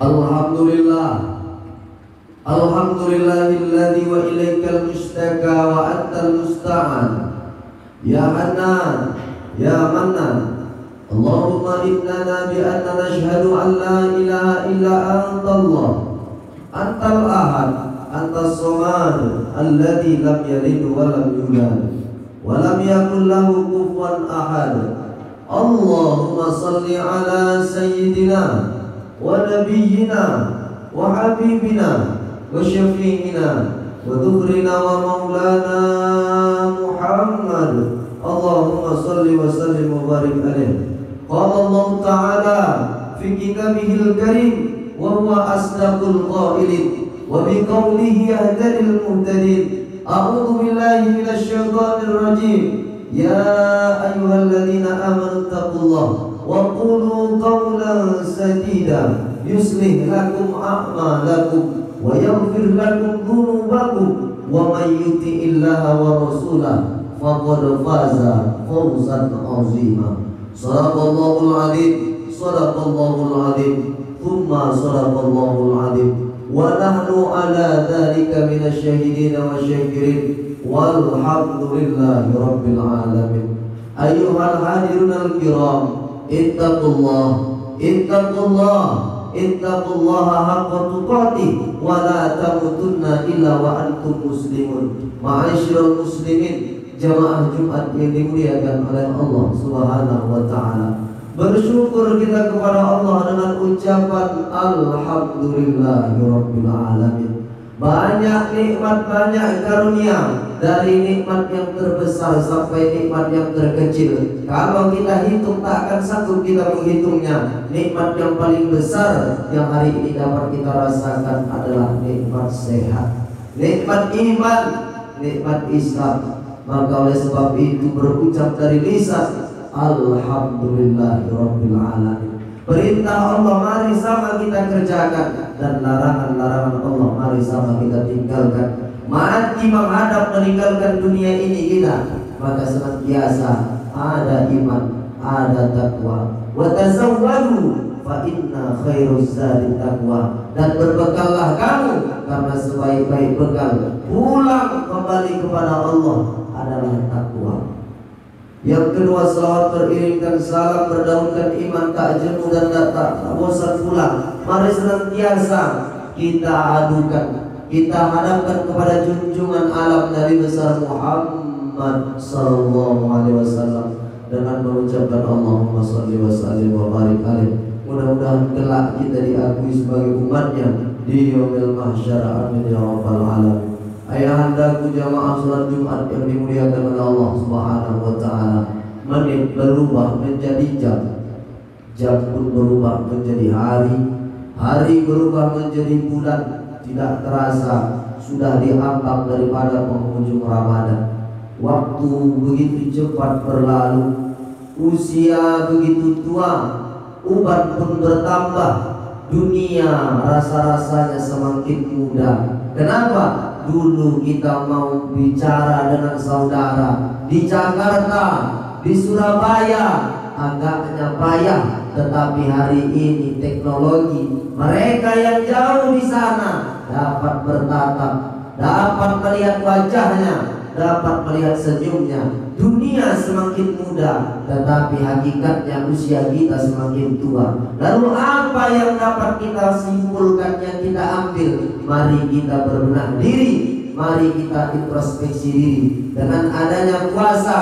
Alhamdulillah, alhamdulillahilladzi wa ilaikal mustaka wa antal musta'an. Ya Hanan, ya Mannan, Allahumma innana bi anna nashhadu an la ilaha illa anta Allah, antal ahad, antas samad, alladzi lam yalid wa lam yulad wa lam yakul lahu kufuwan ahad. Allahumma salli ala sayyidina wa nabiyyina wa habibina wa syafi'ina wa dhukhrina wa maulana Muhammad. Allahumma salli wa sallim wa barik alaihi. Qala Allah ta'ala fi kitabihil karim wa huwa asdaqul qailin wa bi qawlihi yahdil muhtadin. A'udzu billahi minasy syaithanir rajim. Ya ayyuhalladzina amanu taqullaha wa qulu qawlan sadida yuslih lakum a'malakum wa yaghfir lakum dhunubakum wa may yuti'illaha wa rasulahu faqad faza fawzan 'azima. Shadaqallahul 'azim, shadaqallahul 'azim, thumma shadaqallahul 'azim. Wa nahnu 'ala dzalika minasy syahidin wa syakirin. Walhamdulillahi rabbil alamin. Ayyuhal hadirunal kiram, ittaqullah, ittaqullah, ittaqullaha haqqa tuqatih wa la tamutunna illa wa antum muslimun. Ma'asyiral muslimin, jamaah Jumat yang dimuliakan oleh Allah Subhanahu wa taala. Bersyukur kita kepada Allah dengan ucapan alhamdulillahi rabbil alamin. Banyak nikmat, banyak karunia, dari nikmat yang terbesar sampai nikmat yang terkecil. Kalau kita hitung tak akan sanggup kita menghitungnya. Nikmat yang paling besar yang hari ini dapat kita rasakan adalah nikmat sehat, nikmat iman, nikmat Islam. Maka oleh sebab itu berucap dari lisan alhamdulillahirabbil alamin. Perintah Allah mari sama kita kerjakan, dan larangan-larangan Allah mari sama kita tinggalkan. Mati menghadap meninggalkan dunia ini kita, maka senantiasa ada iman, ada takwa. Wa tazawwadu fa inna khairuz zadi taqwa. Dan berbekallah kamu, karena sebaik-baik bekal pulang kembali kepada Allah adalah takwa. Yang kedua, salawat beriringkan salam, berdaunkan iman, tak jemu dan tak bosan pulang. Mari senantiasa kita adukan, kita hadapkan kepada junjungan alam Nabi besar Muhammad sallallahu alaihi wasallam dengan mengucapkan Allahumma shalli wa sallim wa barik alaihi. Mudah-mudahan kelak kita diakui sebagai umatnya di yaumil mahsyar. Amin ya rabbal alamin. Ayahandaku jamaah salat Jumat yang dimuliakan oleh Allah Subhanahu wa taala. Menit berubah menjadi jam, jam pun berubah menjadi hari, hari berubah menjadi bulan. Tidak terasa sudah diambang daripada penghujung Ramadan. Waktu begitu cepat berlalu, usia begitu tua, uban pun bertambah, dunia rasa-rasanya semakin muda. Kenapa? Dulu kita mau bicara dengan saudara di Jakarta, di Surabaya, agaknya payah. Tetapi hari ini teknologi, mereka yang jauh di sana dapat bertatap, dapat melihat wajahnya, dapat melihat senyumnya. Dunia semakin muda, tetapi hakikatnya usia kita semakin tua. Lalu apa yang dapat kita simpulkan, yang kita ambil? Mari kita berbenah diri, mari kita introspeksi diri. Dengan adanya puasa,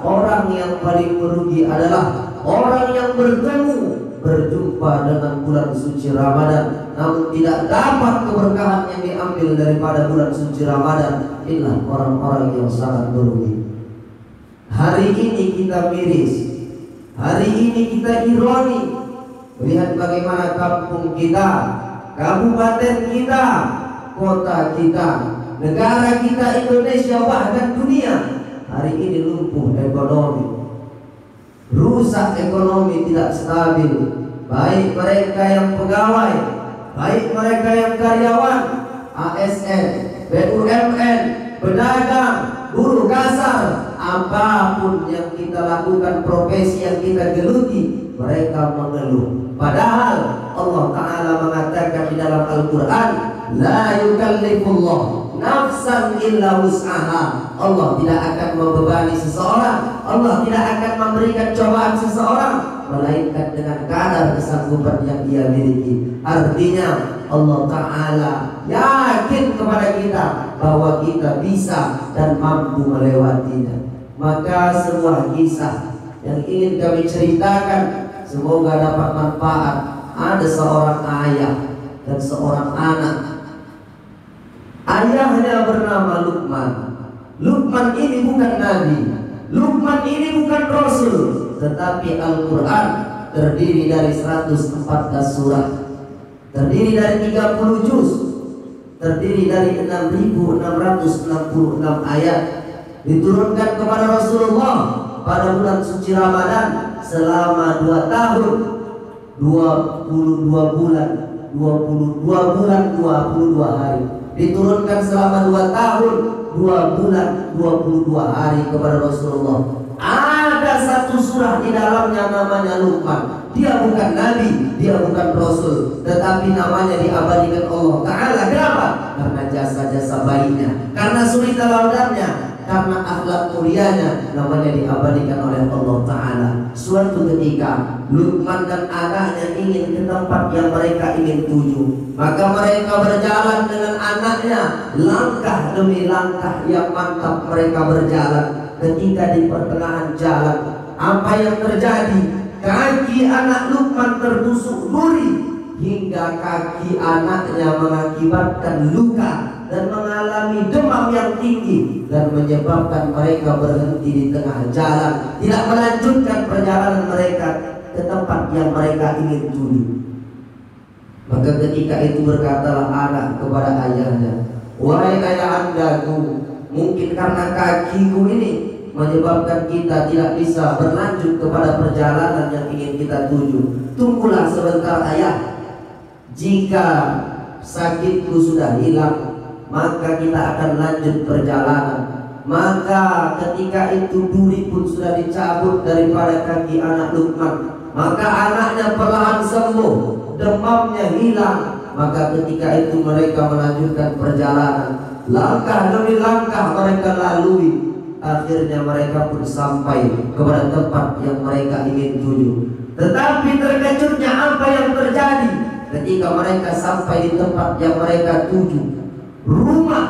orang yang paling merugi adalah orang yang berjumpa dengan bulan suci Ramadan, namun tidak dapat keberkahan yang diambil daripada bulan suci Ramadan. Inilah orang-orang yang sangat merugi. Hari ini kita miris, hari ini kita ironi, melihat bagaimana kampung kita, kabupaten kita, kota kita, negara kita Indonesia, bahkan dunia hari ini lumpuh ekonomi, rusak ekonomi, tidak stabil. Baik mereka yang pegawai, baik mereka yang karyawan, ASN, BUMN, pedagang, buruh kasar, apapun yang kita lakukan, profesi yang kita geluti, mereka mengeluh. Padahal Allah Ta'ala mengatakan di dalam Al-Quran, la yukallifullah nafsan illa wus'aha. Allah tidak akan membebani seseorang, Allah tidak akan memberikan cobaan seseorang melainkan dengan kadar kesanggupan yang dia miliki. Artinya Allah Ta'ala yakin kepada kita bahwa kita bisa dan mampu melewatinya. Maka sebuah kisah yang ingin kami ceritakan, semoga dapat manfaat. Ada seorang ayah dan seorang anak. Ayahnya bernama Luqman. Luqman ini bukan nabi, Luqman ini bukan rasul, tetapi Al-Quran terdiri dari 114 surah, terdiri dari 30 juz, terdiri dari 6.666 ayat, diturunkan kepada Rasulullah pada bulan suci Ramadan selama 2 tahun 22 bulan 22 hari, diturunkan selama 2 tahun 2 bulan 22 hari kepada Rasulullah. Ada satu surah di dalamnya namanya Luqman. Dia bukan nabi, dia bukan rasul, tetapi namanya diabadikan Allah Ta'ala. Kenapa? Karena jasa-jasa baiknya, karena suri teladannya, karena akhlak mulianya, namanya diabadikan oleh Allah Ta'ala. Suatu ketika Luqman dan anaknya ingin ke tempat yang mereka ingin tuju, maka mereka berjalan dengan anaknya, langkah demi langkah yang mantap mereka berjalan. Ketika di pertengahan jalan, apa yang terjadi? Kaki anak Luqman tertusuk duri hingga kaki anaknya mengakibatkan luka dan mengalami demam yang tinggi dan menyebabkan mereka berhenti di tengah jalan, tidak melanjutkan perjalanan mereka ke tempat yang mereka ingin tuju. Maka ketika itu berkatalah anak kepada ayahnya, wahai ayah andaku, mungkin karena kakiku ini menyebabkan kita tidak bisa berlanjut kepada perjalanan yang ingin kita tuju. Tunggulah sebentar ayah, jika sakitku sudah hilang, maka kita akan lanjut perjalanan. Maka ketika itu duri pun sudah dicabut daripada kaki anak Luqman, maka anaknya perlahan sembuh, demamnya hilang. Maka ketika itu mereka melanjutkan perjalanan, langkah demi langkah mereka lalui. Akhirnya mereka pun sampai kepada tempat yang mereka ingin tuju. Tetapi terkejutnya apa yang terjadi ketika mereka sampai di tempat yang mereka tuju. Rumah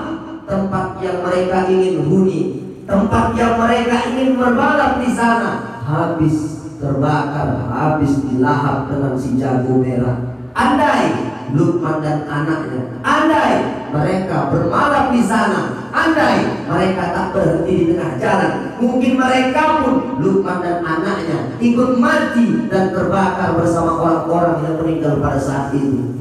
tempat yang mereka ingin huni, tempat yang mereka ingin berbalap di sana, habis terbakar, habis dilahap dengan si jago merah. Andai Luqman dan anaknya, andai mereka bermalam di sana, andai mereka tak berhenti di tengah jalan, mungkin mereka pun, Luqman dan anaknya, ikut mati dan terbakar bersama orang-orang yang meninggal pada saat itu.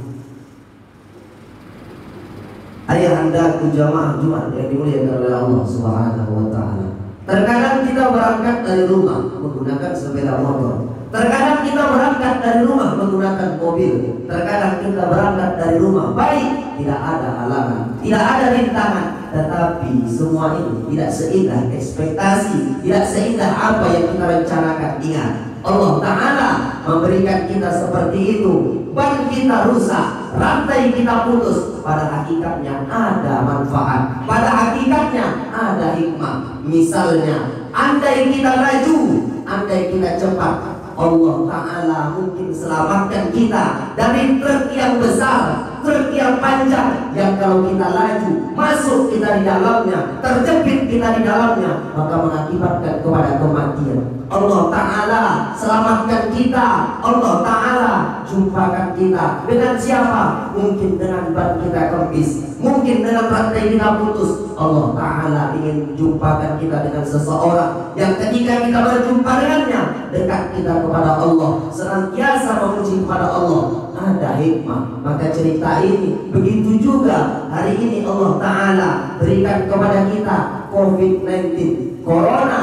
Ayahandaku jamaah Jumat yang dimuliakan oleh Allah Subhanahu wa Ta'ala. Terkadang kita berangkat dari rumah menggunakan sepeda motor, terkadang kita berangkat dari rumah menggunakan mobil, terkadang kita berangkat dari rumah baik, tidak ada halangan, tidak ada rintangan. Tetapi semua ini tidak seindah ekspektasi, tidak seindah apa yang kita rencanakan. Ingat, Allah Ta'ala memberikan kita seperti itu. Ban kita rusak, rantai kita putus, pada hakikatnya ada manfaat, pada hakikatnya ada hikmah. Misalnya, andai kita laju, andai kita cepat, Allah Ta'ala mungkin selamatkan kita dari truk yang besar, truk yang panjang, yang kalau kita laju, masuk kita di dalamnya, terjepit kita di dalamnya, maka mengakibatkan kepada kematian. Allah Ta'ala selamatkan kita, Allah Ta'ala jumpakan kita. Dengan siapa? Mungkin dengan ban kita kempis, mungkin dengan rantai kita putus. Allah Ta'ala ingin jumpakan kita dengan seseorang yang ketika kita berjumpa dengannya, dekat kita kepada Allah, senantiasa memuji kepada Allah. Ada hikmah. Maka cerita ini begitu juga hari ini Allah Ta'ala berikan kepada kita COVID-19, Corona,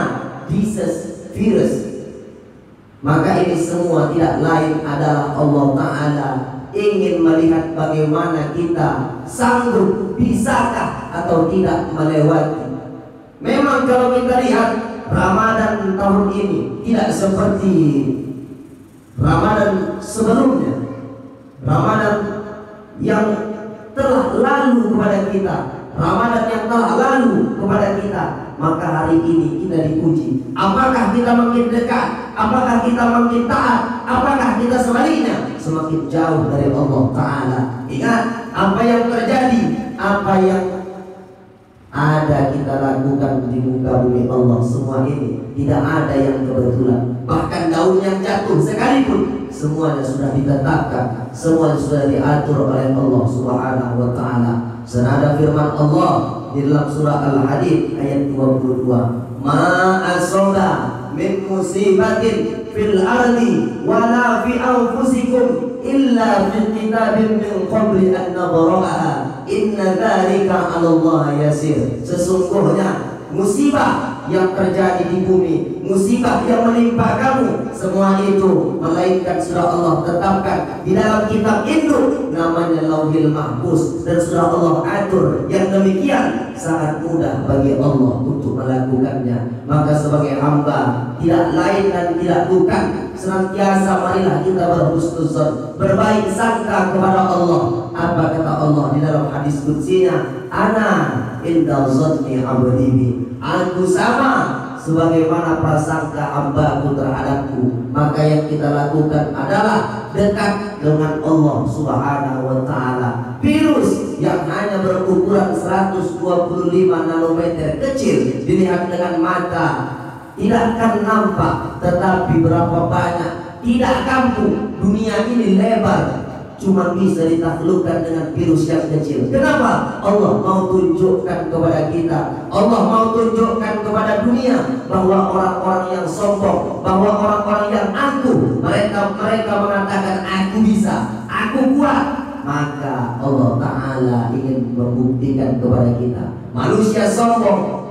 disease, virus. Maka ini semua tidak lain adalah Allah Ta'ala ingin melihat bagaimana kita sanggup, bisakah atau tidak melewati. Memang kalau kita lihat Ramadan tahun ini tidak seperti Ramadan sebelumnya. Ramadan yang telah lalu kepada kita, Ramadan yang telah lalu kepada kita, maka hari ini kita diuji. Apakah kita makin dekat? Apakah kita makin taat? Apakah kita sebaliknya semakin jauh dari Allah Ta'ala? Ingat, apa yang terjadi, apa yang ada kita lakukan di muka bumi Allah, semua ini tidak ada yang kebetulan. Bahkan daun yang jatuh sekalipun, semuanya sudah ditetapkan, semuanya sudah diatur oleh Allah Subhanahu wa Ta'ala. Senada firman Allah di dalam surah Al-Hadid ayat 22, ma asaba min musibatin fil ardi wala fi anfusikum illa fi kitabin min qabli an nabra'aha inna dzalika 'ala Allah yasir. Sesungguhnya musibah yang terjadi di bumi, musibah yang menimpa kamu, semua itu melainkan sudah Allah tetapkan di dalam kitab induk namanya Lauhil Mahfuz, dan sudah Allah atur yang demikian sangat mudah bagi Allah untuk melakukannya. Maka sebagai hamba tidak lain dan tidak bukan, senantiasa marilah kita berhusnuzon, berbaik sangka kepada Allah. Apa kata Allah di dalam hadis qudsinya? Ana inda zanni 'abdi bi. Aku sama sebagaimana prasangka hambaku terhadapku. Maka yang kita lakukan adalah dekat dengan Allah Subhanahu wa Ta'ala. Virus yang hanya berukuran 125 nanometer kecil dilihat dengan mata tidak akan nampak, tetapi berapa banyak tidak kampung dunia ini lebar, cuma bisa ditaklukkan dengan virus yang kecil. Kenapa? Allah mau tunjukkan kepada kita, Allah mau tunjukkan kepada dunia bahwa orang-orang yang sombong, bahwa orang-orang yang angkuh, mereka mengatakan aku bisa, aku kuat. Maka Allah Ta'ala ingin membuktikan kepada kita, manusia sombong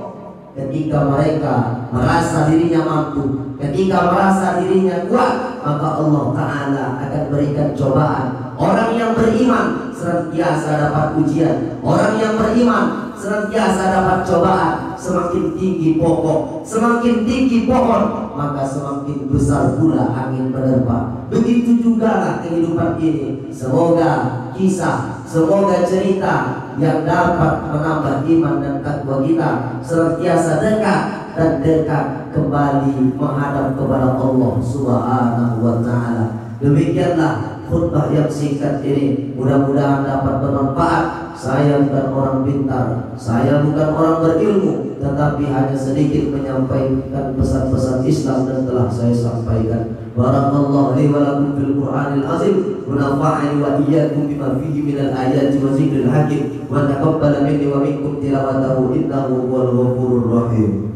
ketika mereka merasa dirinya mampu, ketika merasa dirinya kuat, maka Allah Ta'ala akan berikan cobaan. Orang yang beriman senantiasa dapat ujian, orang yang beriman senantiasa dapat cobaan. Semakin tinggi pokok, semakin tinggi pohon, maka semakin besar pula angin menerpa. Begitu juga kehidupan ini. Semoga kisah, semoga cerita yang dapat menambah iman dan takwa kita senantiasa dekat dan dekat kembali menghadap kepada Allah Subhanahu wa Ta'ala. Demikianlah khutbah yang singkat ini, mudah-mudahan dapat bermanfaat. Saya bukan orang pintar, saya bukan orang berilmu, tetapi hanya sedikit menyampaikan pesan-pesan Islam dan telah saya sampaikan. Barakallahu li wa lakum fil Qur'anil azim wa nafa'ani wa iyyakum bima fihi minal ayati wa zikril hakim wa taqabbala minni wa minkum tilawatahu innahu huwal ghafurur rahim.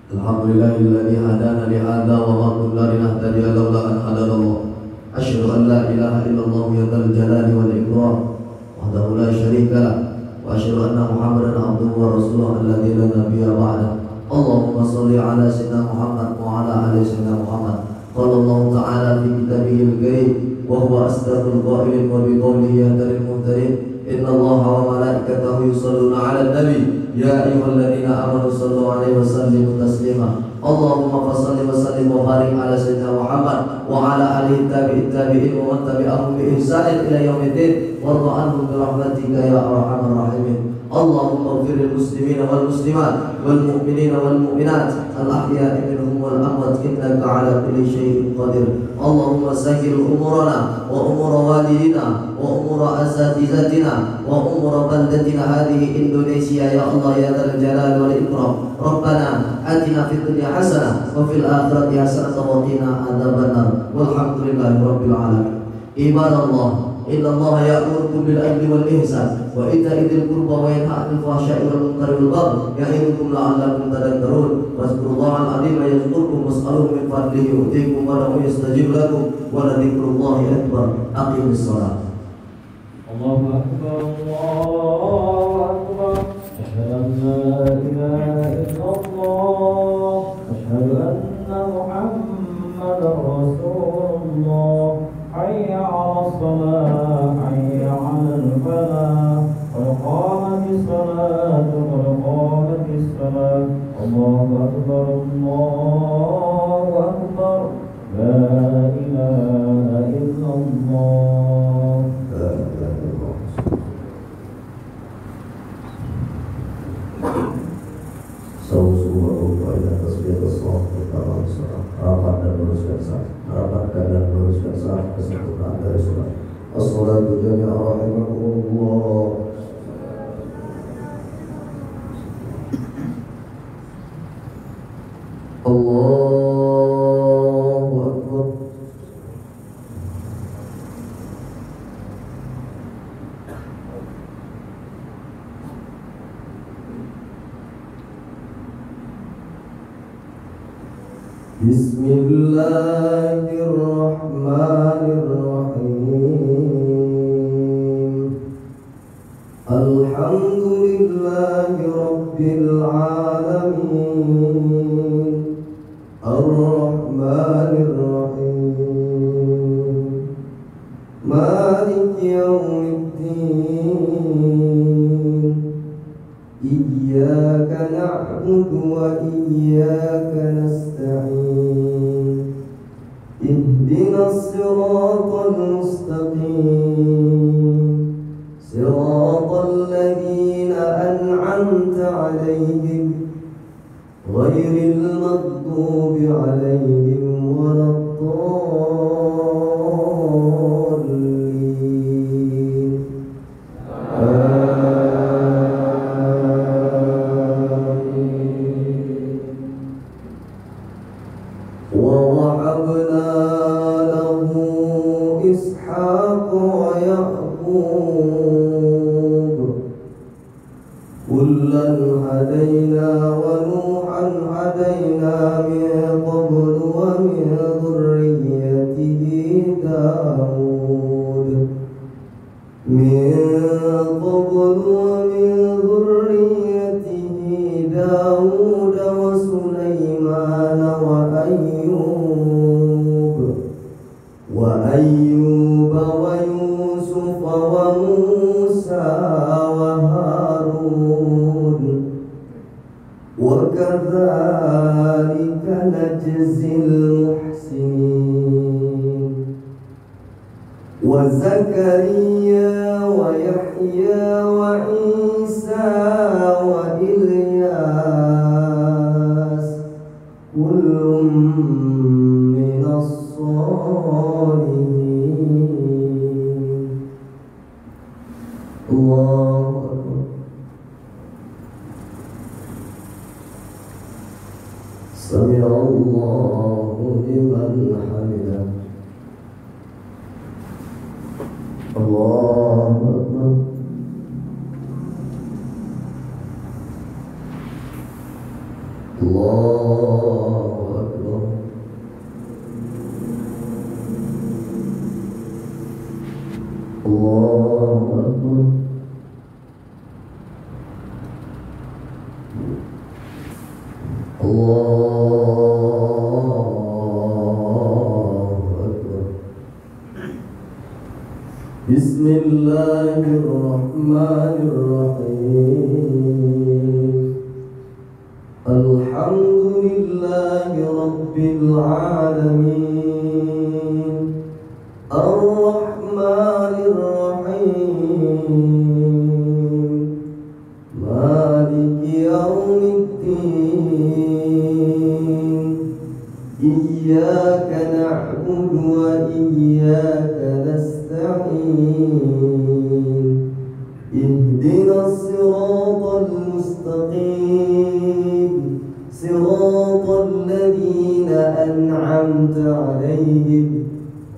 Alhamdulillahilladzi hadana li hadza wa ma kunna linahtadiya laula an hadana Allah. Asyhadu an la ilaha illallah wahdahu jalali wal ikram wahdahu la syarika lah wa asyhadu anna Muhammadan abduhu wa rasuluhu alladzi la nabiyya ba'da. Allahumma shalli ala sayyidina Muhammad wa ala ali sayyidina Muhammad. Qala Allah ta'ala fi kitabihil karim wa huwa asdaqul qailin wa bi qawlihi yahdil muhtadin. Inna Allaha wa malaikatahu yusholluna 'alan nabi. Ya ayyuhalladzina amanu shallu 'alaihi wa sallimu taslima. Allahumma shalli wa sallim wa barik ala sayyidina Muhammad wa ala alihi tabi'in wa man tabi'ahum bi ihsan ila yaumiddin warḍa 'anhum bi rahmatika ya arhamar rahimin. Allahumma ighfir lil muslimina wal muslimat wal mu'minina wal mu'minat al ahya'i minhum wal amwat innaka 'ala kulli syai'in qadir. Allahumma sahhil umurana wa umura walidina wa umura asatizatina wa umura baldatina hadhihi Indonesia ya Allah ya dzal jalali wal ikram. Rabbana atina fid dunya hasanah wa fil akhirati hasanah wa qina adzabannar. Walhamdulillahi rabbil alamin. Ibadallah, inna Allah ya'murukum bil adli wal ihsan wa ita'i dzil qurba wa yanha 'anil fahsya'i wal munkari wal baghi ya'idukum la'allakum tadhakkarun. Wazkurullahal 'azima yadhkurkum was'aluhu min fadlihi yu'tikum wa lahu yastajib lakum wa la dzikrullahi akbar. Aqimis shalah. Allahu akbar, Allahu akbar. Asyhadu an la ilaha illallah, asyhadu anna Muhammadar Rasulullah. الصلاة قد قامت الصلاة الله أكبر الله أكبر لا إله إلا الله. لا إله إلا الله. Saudara pada tasbih tasawuf pertama salat rapat dan luruskan saf, rapatkan dan luruskan saf kesempurnaan dari salat. As-salatu jami'a rahimakumullah. Allahu Akbar. Bismillahirrahmanirrahim. Alhamdulillahi Rabbil alamin. Ar-Rahmanir-Rahim. Maliki yawmiddin. Iyyaka na'budu wa iyyaka nasta'in. Ihdinas siratal mustaqim. Siratal ladzina an'amta 'alaihim ghairil maghdubi 'alaihim waladdallin. ووهبنا له إسحاق ويعقوب كلا هدينا ونوحا هدينا من قبل ومن ذريته داود وسليمان وأيوب ويوسف وموسى وهارون وكذلك نجزي المحسنين وزكريا ويحيى وعيسى وإلياس كل من الصالحين. الله أكبر. سمع الله لمن حمده. الله أكبر. الله أكبر. الله أكبر. الله أكبر. بسم الله الرحمن الرحيم. الحمد لله رب العالمين. الرحمن الرحيم. مالك يوم الدين. إياك نعبد وإياك نستعين. اهدنا الصراط المستقيم. صراط الذين أنعمت عليهم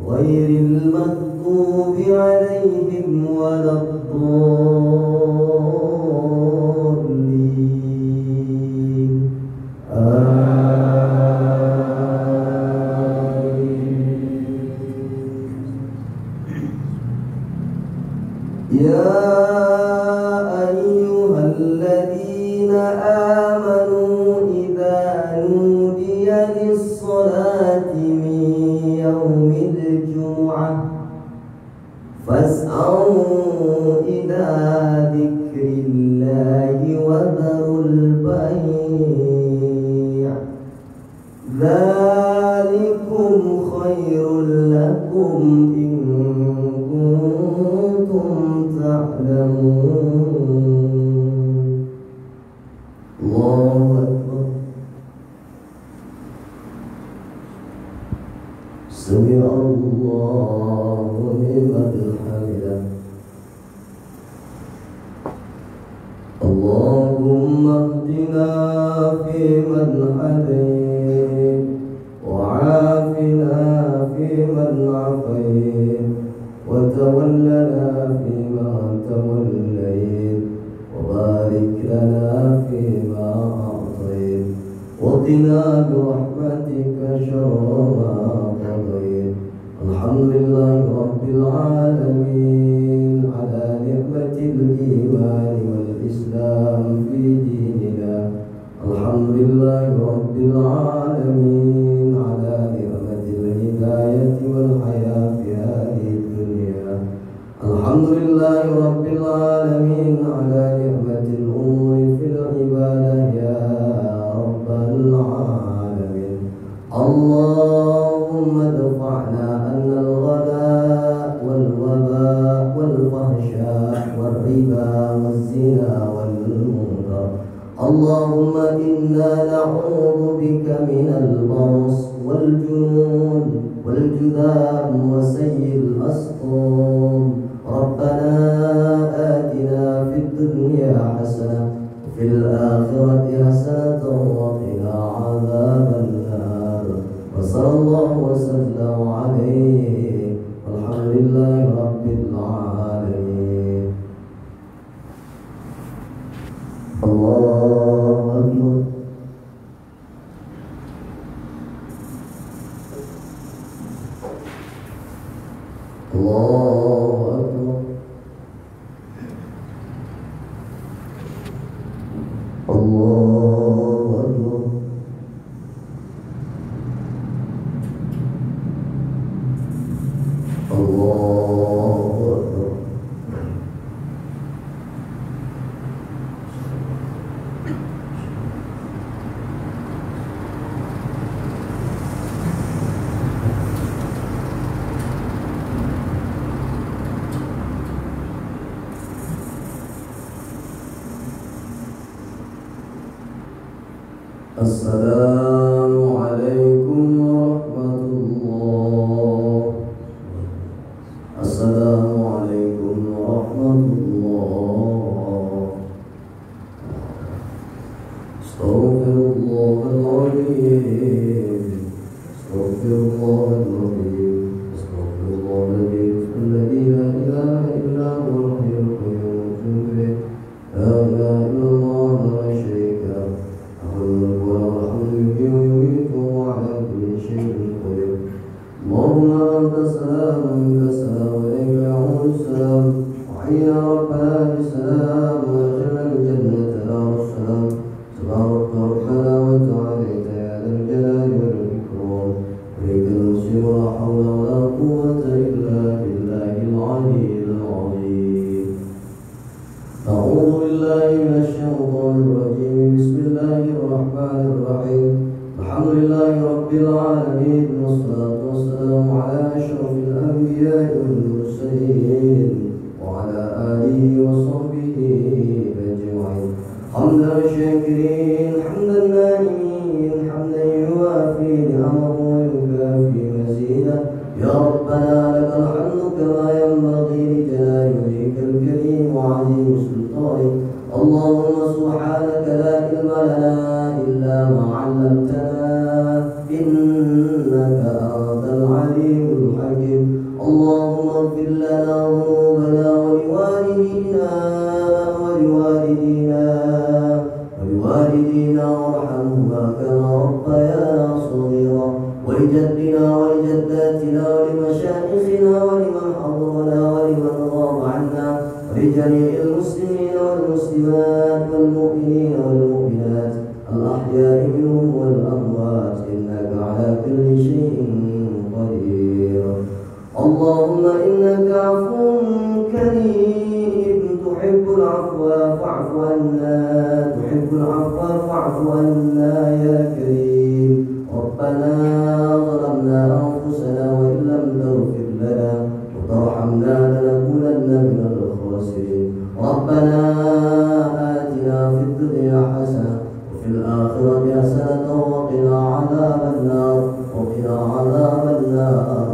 غير المغضوب عليهم ولا الضالين. يا أيها الذين آمنوا إذا نودي للصلاة من يوم الجمعة فاسعوا إلى ذكر الله إن كنتم تعلمون. الله أكبر. سمع الله لمن حمده. اللهم اهدنا فيمن هديت وعافنا فيمن عافيت وتولنا فيما توليت وبارك لنا فيما أعطيت وقنا برحمتك شر ما قضيت. الحمد لله رب العالمين على نعمة الإيمان والإسلام في ديننا. الحمد لله رب العالمين على نعمة الهداية والحياة في هذه الدنيا. الحمد لله رب العالمين على نعمة الأمور في العبادة يا رب العالمين. اللهم ادفعنا عنا الغلاء والوباء والفحشاء والربا والزنا والمنكر. اللهم إنا نعوذ بك من البرص والجنون والجذام وسيء الأسقام. ربنا آتنا في الدنيا حسنة وفي الآخرة حسنة وقنا عذاب النار. وصلى الله وسلم عليه والحمد لله رب العالمين. الله أكبر. الله أكبر. الله أكبر. الله أكبر. السلام عليكم ورحمة الله. السلام عليكم ورحمة الله. استغفر الله العظيم. استغفر الله العظيم. استغفر الله الذي لا إله إلا هو الحي القيوم. لا إله إلا الله لا شريك له. اللهم أنت السلام ومنك السلام وإليك يعود السلام. وحينا ربنا بالسلام وأدخلنا الجنة دار السلام. تبارك ربنا وتعاليت يا ذا الجلال والإكرام. إليك المصير لا حول ولا قوة إلا بالله العلي العظيم. أعوذ بالله من الشيطان الرجيم. بسم الله الرحمن الرحيم. الحمد لله رب العالمين والصلاة والسلام على أشرف الأنبياء والمرسلين وعلى آله وصحبه أجمعين. حمدا الشاكرين حمدا النائمين حمدا يوافي نعمه ويكافي مزيدا. يا ربنا لك الحمد كما ينبغي لجلال وجهك الكريم وعظيم سلطانك. اللهم سبحانك لا علم لنا إلا ما علمتنا إنك أنت العليم الحكيم. اللهم اغفر لنا ذنوبنا ولوالدينا وارحمهما كما ربيانا صغيرا. ولجدنا ولجداتنا ولمشايخنا ولمن حضرنا ولمن غاب عنا ولجميع المسلمين والمسلمات والمؤمنين والمؤمنات الأحياء منهم والأموات إنك على كل شيء قدير. اللهم إنك عفو كريم تحب العفو فاعف عنا. تحب العفو فاعف عنا يا كريم. ربنا ظلمنا أنفسنا وإن لم تغفر لنا وترحمنا لنكونن من الخاسرين. ربنا آتنا في الدنيا حسنة وفي الآخرة حسنة وقنا عذاب النار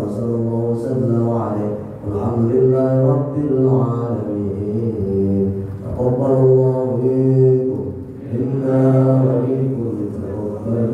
وصلى الله وسلم عليه والحمد لله رب العالمين. تقبل الله منكم منا ومنكم تقبل